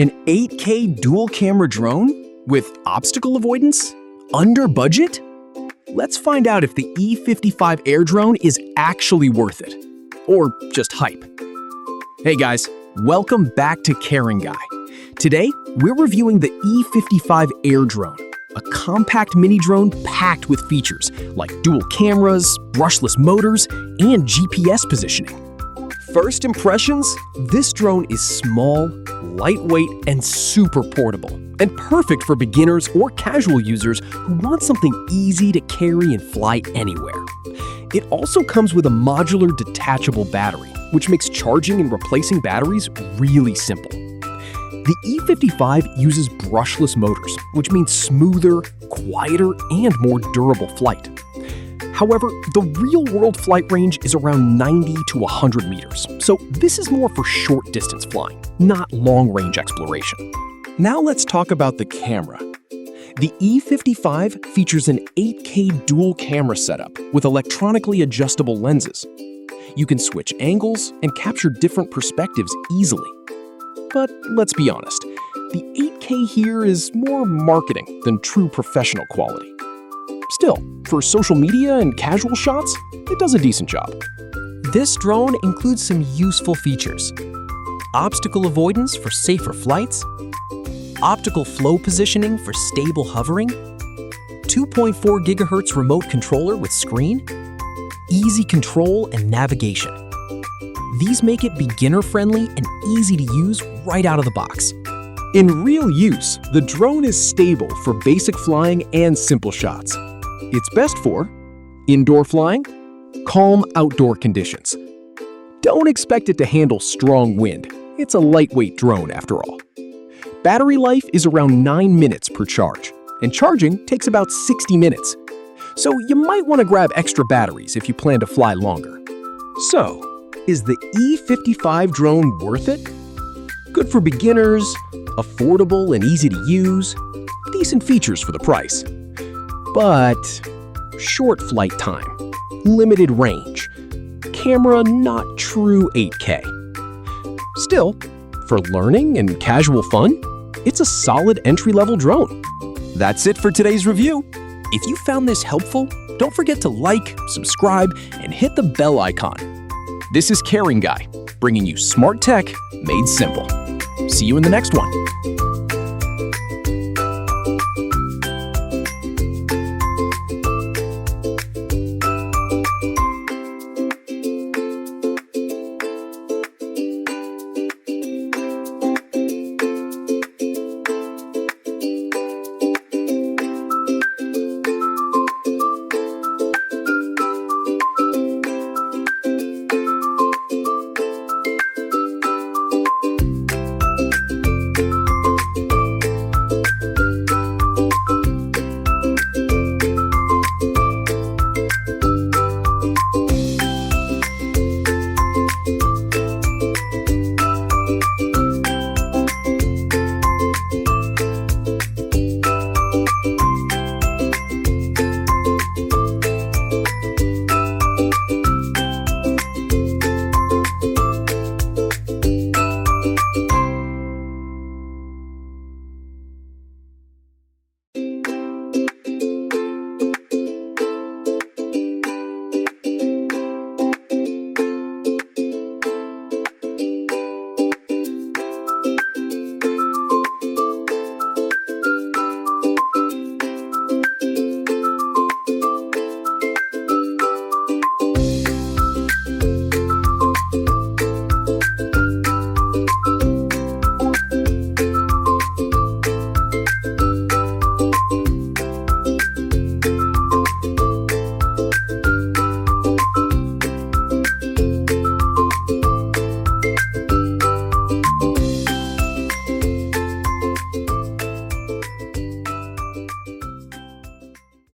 An 8K dual camera drone with obstacle avoidance? Under budget? Let's find out if the E55 Air drone is actually worth it. Or just hype. Hey guys, welcome back to Caring Guy. Today, we're reviewing the E55 Air drone, a compact mini drone packed with features like dual cameras, brushless motors, and GPS positioning. First impressions, this drone is small, lightweight, and super portable, and perfect for beginners or casual users who want something easy to carry and fly anywhere. It also comes with a modular detachable battery, which makes charging and replacing batteries really simple. The E55 uses brushless motors, which means smoother, quieter, and more durable flight. However, the real-world flight range is around 90 to 100 meters, so this is more for short-distance flying, not long-range exploration. Now let's talk about the camera. The E55 features an 8K dual camera setup with electronically adjustable lenses. You can switch angles and capture different perspectives easily. But let's be honest, the 8K here is more marketing than true professional quality. Still, for social media and casual shots, it does a decent job. This drone includes some useful features: obstacle avoidance for safer flights, optical flow positioning for stable hovering, 2.4 GHz remote controller with screen, easy control and navigation. These make it beginner-friendly and easy to use right out of the box. In real use, the drone is stable for basic flying and simple shots. It's best for indoor flying, calm outdoor conditions. Don't expect it to handle strong wind. It's a lightweight drone after all. Battery life is around 9 minutes per charge, and charging takes about 60 minutes. So you might want to grab extra batteries if you plan to fly longer. So, is the E55 drone worth it? Good for beginners, affordable and easy to use, decent features for the price. But short flight time, limited range, camera not true 8K. Still, for learning and casual fun, it's a solid entry-level drone. That's it for today's review. If you found this helpful, don't forget to like, subscribe, and hit the bell icon. This is Caring Guy, bringing you smart tech made simple. See you in the next one.